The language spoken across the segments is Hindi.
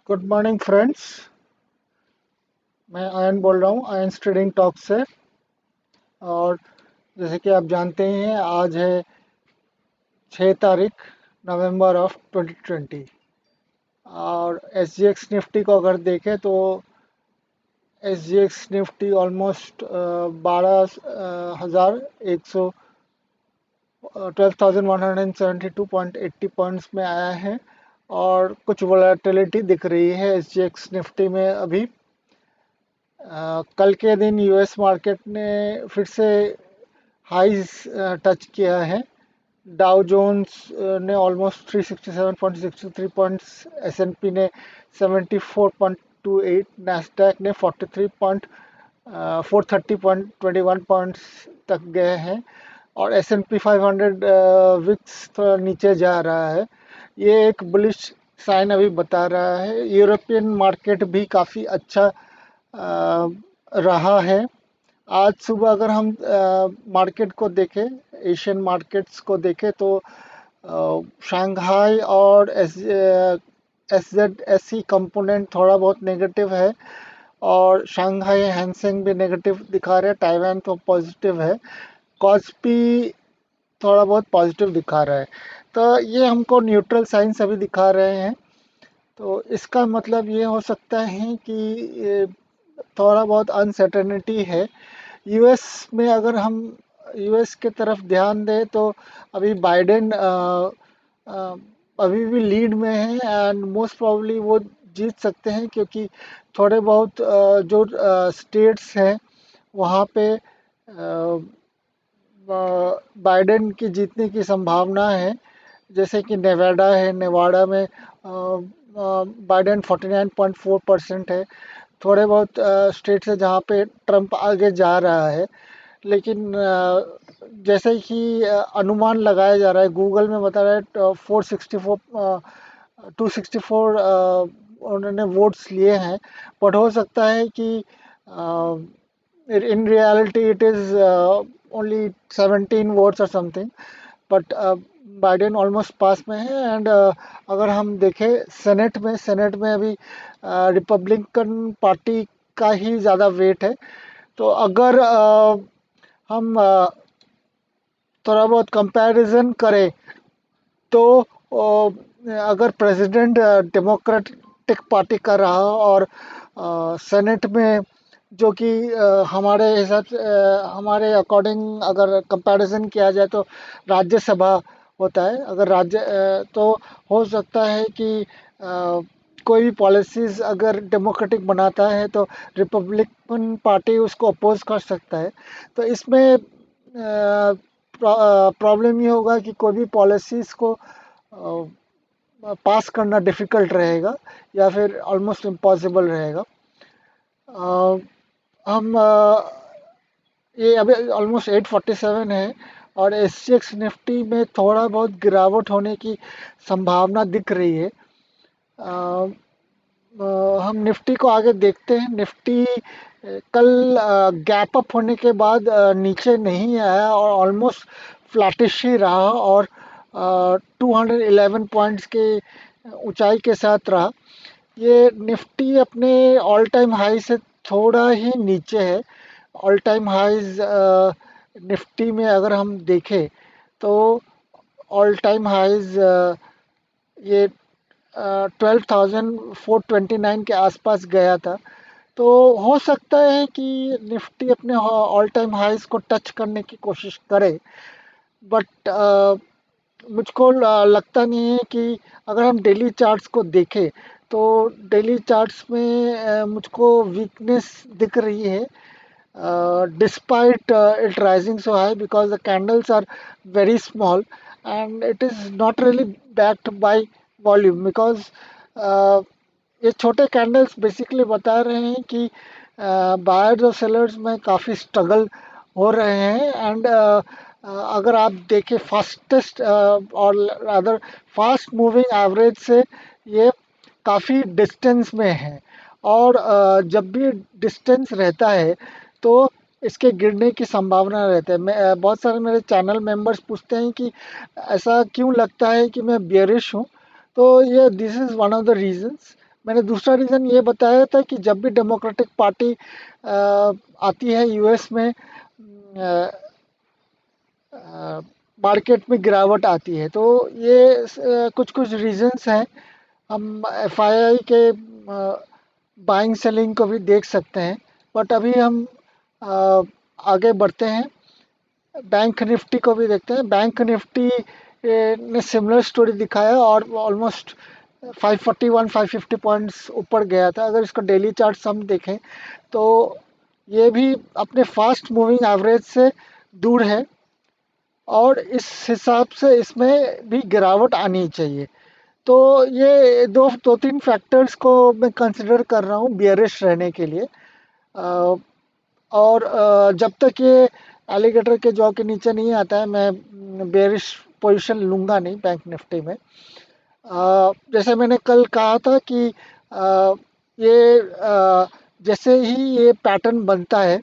Good morning friends. मैं आयन बोल रहा हूँ आयन ट्रेडिंग टॉक से। और जैसे कि आप जानते ही हैं, आज है 6 तारीख नवंबर ऑफ 2020। और एस जी एक्स निफ्टी को अगर देखें तो S G x Nifty almost 12,100 12,172.80 points में आया है। और कुछ वोलेटिलिटी दिख रही है एस जी एक्स निफ्टी में अभी। कल के दिन यूएस मार्केट ने फिर से हाईज टच किया है। डाउ जोन्स ने ऑलमोस्ट 367.63 पॉइंट्स, एसएनपी ने 74.28, नैस्डैक ने 430.21 पॉइंट्स तक गए हैं। और एसएनपी 500 विक्स थोड़ा नीचे जा रहा है। ये एक बुलिश साइन अभी बता रहा है। यूरोपियन मार्केट भी काफ़ी अच्छा रहा है। आज सुबह अगर हम मार्केट को देखें, एशियन मार्केट्स को देखें, तो शंघाई और S Z S C component थोड़ा बहुत नेगेटिव है। और शंघाई हैंसेंग भी नेगेटिव दिखा रहे हैं। ताइवान तो पॉजिटिव है। कॉस्पी थोड़ा बहुत पॉजिटिव दिखा रहा है। तो ये हमको न्यूट्रल साइंस अभी दिखा रहे हैं। तो इसका मतलब ये हो सकता है कि थोड़ा बहुत अनसर्टेनिटी है यूएस में। अगर हम यूएस के तरफ ध्यान दें तो अभी बाइडेन अ, अभी भी लीड में है एंड मोस्ट प्रोबेबली वो जीत सकते हैं, क्योंकि थोड़े बहुत जो स्टेट्स हैं वहाँ पे बाइडेन की जीतने की संभावना है। जैसे कि नेवाडा है, नेवाडा में बाइडेन 49.4% है। थोड़े बहुत स्टेट्स है जहाँ पे ट्रंप आगे जा रहा है। लेकिन जैसे कि अनुमान लगाया जा रहा है, गूगल में बता रहा है 264 उन्होंने वोट्स लिए हैं। बट हो सकता है कि in reality it is only 17 votes और समथिंग। बट बाइडेन ऑलमोस्ट पास में है। एंड अगर हम देखें सेनेट में अभी रिपब्लिकन पार्टी का ही ज़्यादा वेट है। तो अगर हम थोड़ा बहुत कंपैरिजन करें तो अगर प्रेसिडेंट डेमोक्रेटिक पार्टी का रहा और सेनेट में जो कि हमारे हिसाब से हमारे अकॉर्डिंग अगर कंपैरिजन किया जाए तो राज्यसभा होता है। अगर तो हो सकता है कि कोई भी पॉलिसीज़ अगर डेमोक्रेटिक बनाता है तो रिपब्लिकन पार्टी उसको अपोज कर सकता है। तो इसमें प्रॉब्लम ये होगा कि कोई भी पॉलिसीज़ को पास करना डिफ़िकल्ट रहेगा या फिर ऑलमोस्ट इम्पॉसिबल रहेगा। अ, हम ये अभी ऑलमोस्ट 847 है। और एस सी एक्स निफ्टी में थोड़ा बहुत गिरावट होने की संभावना दिख रही है। हम निफ्टी को आगे देखते हैं। निफ्टी कल गैप अप होने के बाद नीचे नहीं आया और ऑलमोस्ट फ्लैटिश ही रहा। और 211 पॉइंट्स के ऊंचाई के साथ रहा। ये निफ्टी अपने ऑल टाइम हाई से थोड़ा ही नीचे है। ऑल टाइम हाईज निफ्टी में अगर हम देखें तो ऑल टाइम हाईज ये 12,429 के आसपास गया था। तो हो सकता है कि निफ्टी अपने ऑल टाइम हाईज को टच करने की कोशिश करे। बट मुझको लगता नहीं है कि अगर हम डेली चार्ट्स को देखें तो डेली चार्ट्स में मुझको वीकनेस दिख रही है, despite it rising so high, because the candles are very small and it is not really backed by volume, because uh, ये छोटे कैंडल्स बेसिकली बता रहे हैं कि बायर्स और सेलर्स में काफ़ी स्ट्रगल हो रहे हैं। एंड अगर आप देखें फास्टेस्ट और अदर फास्ट मूविंग एवरेज से ये काफ़ी डिस्टेंस में है। और जब भी डिस्टेंस रहता है तो इसके गिरने की संभावना रहती है। बहुत सारे मेरे चैनल मेंबर्स पूछते हैं कि ऐसा क्यों लगता है कि मैं बियरिश हूँ। तो ये this is one of the reasons. मैंने दूसरा रीज़न ये बताया था कि जब भी डेमोक्रेटिक पार्टी आती है यूएस में, मार्केट में गिरावट आती है। तो ये कुछ कुछ रीजंस हैं। हम एफआईआई के बाइंग सेलिंग को भी देख सकते हैं। बट अभी हम अ, आगे बढ़ते हैं, बैंक निफ्टी को भी देखते हैं। बैंक निफ्टी ने सिमिलर स्टोरी दिखाया और ऑलमोस्ट 541 550 पॉइंट्स ऊपर गया था। अगर इसका डेली चार्ट हम देखें तो ये भी अपने फास्ट मूविंग एवरेज से दूर है, और इस हिसाब से इसमें भी गिरावट आनी चाहिए। तो ये दो दो तीन फैक्टर्स को मैं कंसिडर कर रहा हूँ बियरिश रहने के लिए। अ, और जब तक ये एलिगेटर के जॉ के नीचे नहीं आता है, मैं बेरिश पोजीशन लूंगा नहीं बैंक निफ्टी में। जैसे मैंने कल कहा था कि ये जैसे ही ये पैटर्न बनता है,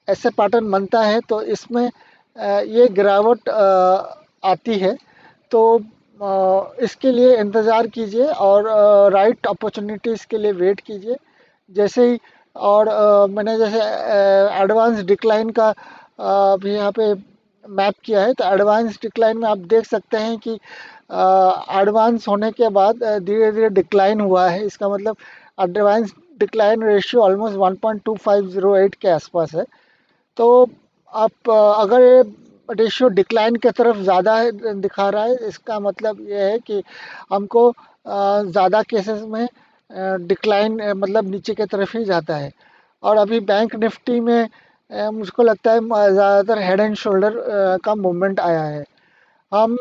ऐसे पैटर्न बनता है तो इसमें ये गिरावट आती है। तो इसके लिए इंतज़ार कीजिए और राइट अपॉर्चुनिटीज़ के लिए वेट कीजिए। जैसे ही, और मैंने जैसे एडवांस डिक्लाइन का भी यहाँ पे मैप किया है, तो एडवांस डिक्लाइन में आप देख सकते हैं कि एडवांस होने के बाद धीरे धीरे डिक्लाइन हुआ है। इसका मतलब एडवांस डिक्लाइन रेशियो ऑलमोस्ट 1.2508 के आसपास है। तो आप अगर ये रेशियो डिक्लाइन की तरफ ज़्यादा दिखा रहा है, इसका मतलब ये है कि हमको ज़्यादा केसेस में डिक्लाइन मतलब नीचे की तरफ ही जाता है। और अभी बैंक निफ्टी में मुझको लगता है ज़्यादातर हेड एंड शोल्डर का मूवमेंट आया है। हम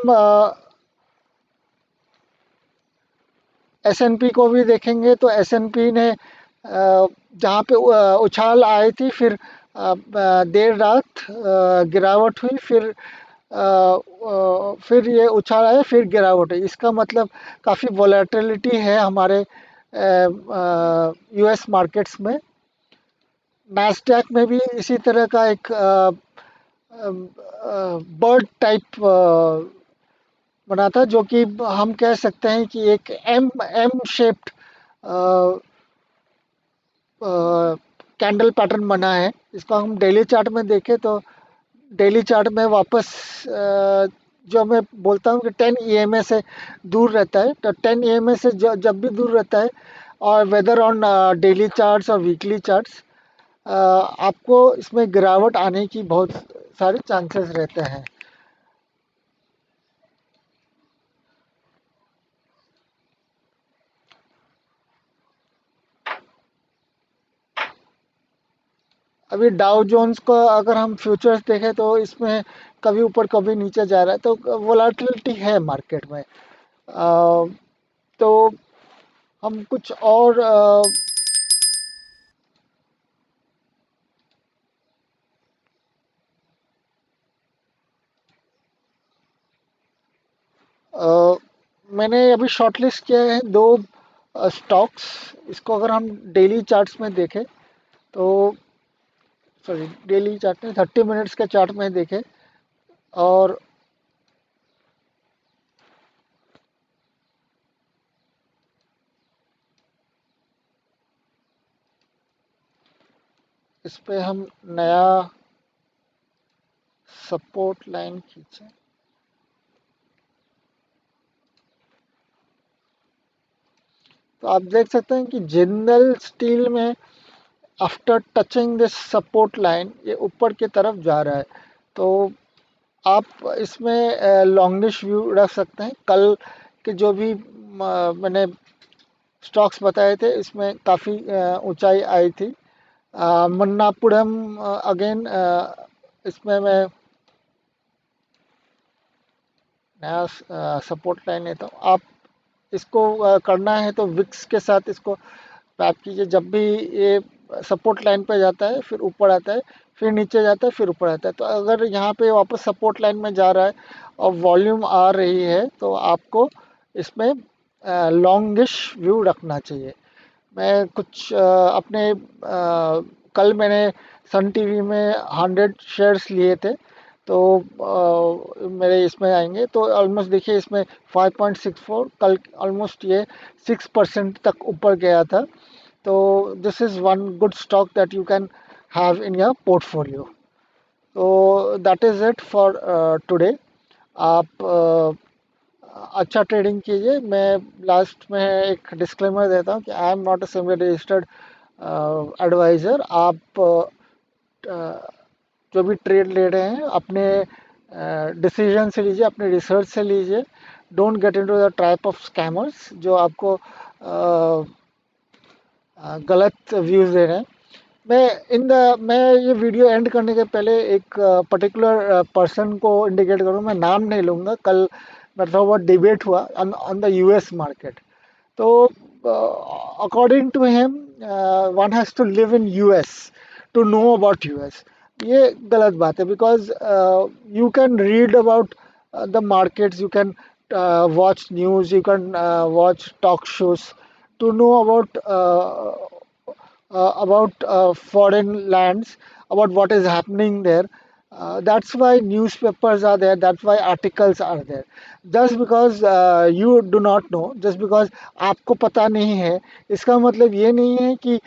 एसएनपी को भी देखेंगे तो एसएनपी ने जहाँ पे उछाल आई थी, फिर देर रात गिरावट हुई, फिर ये उछाल आया, फिर गिरावट हुई। इसका मतलब काफ़ी वॉलेटिलिटी है हमारे यूएस मार्केट्स में। नैस्डैक में भी इसी तरह का एक बर्ड टाइप बना था, जो कि हम कह सकते हैं कि एक M M shaped candle pattern बना है। इसको हम डेली चार्ट में देखें तो डेली चार्ट में वापस जो मैं बोलता हूँ कि 10 ईएमए से दूर रहता है, तो 10 ईएमए से जब भी दूर रहता है, और वेदर ऑन डेली चार्ट्स और वीकली चार्ट्स, आपको इसमें गिरावट आने की बहुत सारे चांसेस रहते हैं। अभी डाउ जोन्स को अगर हम फ्यूचर्स देखें तो इसमें कभी ऊपर कभी नीचे जा रहा है, तो वोलाटिलिटी है मार्केट में। तो हम कुछ और अ, मैंने अभी शॉर्टलिस्ट किया है दो स्टॉक्स। इसको अगर हम डेली चार्ट्स में देखें तो, सॉरी डेली चार्ट में 30 मिनट्स के चार्ट में देखें, और इस पे हम नया सपोर्ट लाइन खींचे, तो आप देख सकते हैं कि जिंदल स्टील में after touching this support line ये ऊपर की तरफ जा रहा है। तो आप इसमें लॉन्गिश व्यू रख सकते हैं। कल के जो भी मैंने स्टॉक्स बताए थे, इसमें काफ़ी ऊंचाई आई थी। मन्नापुरम अगेन, इसमें मैं नया सपोर्ट लाइन लेता हूँ। आप इसको करना है तो विक्स के साथ इसको पैक कीजिए। जब भी ये सपोर्ट लाइन पे जाता है, फिर ऊपर आता है, फिर नीचे जाता है, फिर ऊपर आता है। तो अगर यहाँ पे वापस सपोर्ट लाइन में जा रहा है और वॉल्यूम आ रही है, तो आपको इसमें लॉन्गिश व्यू रखना चाहिए। मैं कुछ कल मैंने सन टीवी में 100 शेयर्स लिए थे, तो मेरे इसमें आएंगे तो ऑलमोस्ट देखिए इसमें 5.64, कल ऑलमोस्ट ये 6% तक ऊपर गया था। तो this is one good stock that you can have in your portfolio. तो that is it for today. आप अच्छा ट्रेडिंग कीजिए। मैं लास्ट में एक डिस्क्लेमर देता हूँ कि I am not a SEBI registered adviser. आप जो भी ट्रेड ले रहे हैं अपने डिसीजन से लीजिए, अपने रिसर्च से लीजिए। Don't get into the trap of scammers जो आपको गलत व्यूज़ दे रहे हैं। मैं ये वीडियो एंड करने के पहले एक पर्टिकुलर पर्सन को इंडिकेट करूँ। मैं नाम नहीं लूँगा। कल मैं थोड़ा बहुत डिबेट हुआ ऑन द यूएस मार्केट। तो according to him one has to live in US to know about US. ये गलत बात है because you can read about the markets, you can watch news, you can watch talk shows to know about foreign lands, about what is happening there. That's why newspapers are there. That's why articles are there. Just because you do not know, just because आपको पता नहीं है, इसका मतलब ये नहीं है कि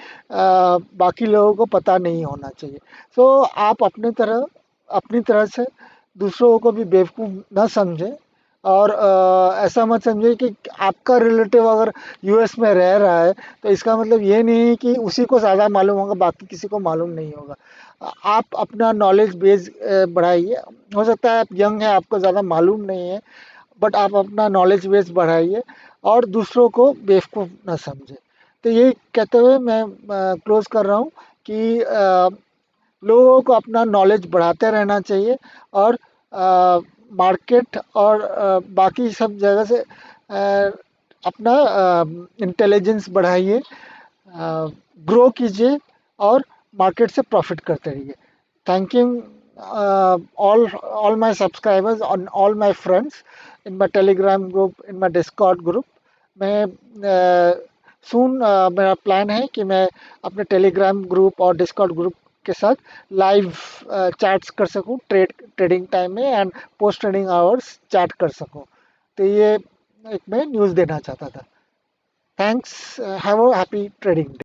बाकी लोगों को पता नहीं होना चाहिए। सो आप अपनी तरह से दूसरों को भी बेवकूफ़ न समझें। और ऐसा मत समझिए कि आपका रिलेटिव अगर यूएस में रह रहा है तो इसका मतलब ये नहीं है कि उसी को ज़्यादा मालूम होगा, बाकी किसी को मालूम नहीं होगा। आप अपना नॉलेज बेस बढ़ाइए। हो सकता है आप यंग हैं, आपको ज़्यादा मालूम नहीं है, बट आप अपना नॉलेज बेस बढ़ाइए और दूसरों को बेवकूफ़ ना समझें। तो ये कहते हुए मैं क्लोज़ कर रहा हूँ कि लोगों को अपना नॉलेज बढ़ाते रहना चाहिए और मार्केट और बाकी सब जगह से अपना इंटेलिजेंस बढ़ाइए, ग्रो कीजिए और मार्केट से प्रॉफिट करते रहिए। Thank you all my subscribers and all my friends in my telegram group, in my discord group. मैं सून मेरा प्लान है कि मैं अपने टेलीग्राम ग्रुप और डिस्कॉर्ड ग्रुप के साथ लाइव चैट्स कर सकूं ट्रेडिंग टाइम में and post trading hours chat कर सकूं। तो ये एक मैं न्यूज़ देना चाहता था। Thanks. Have a happy trading day.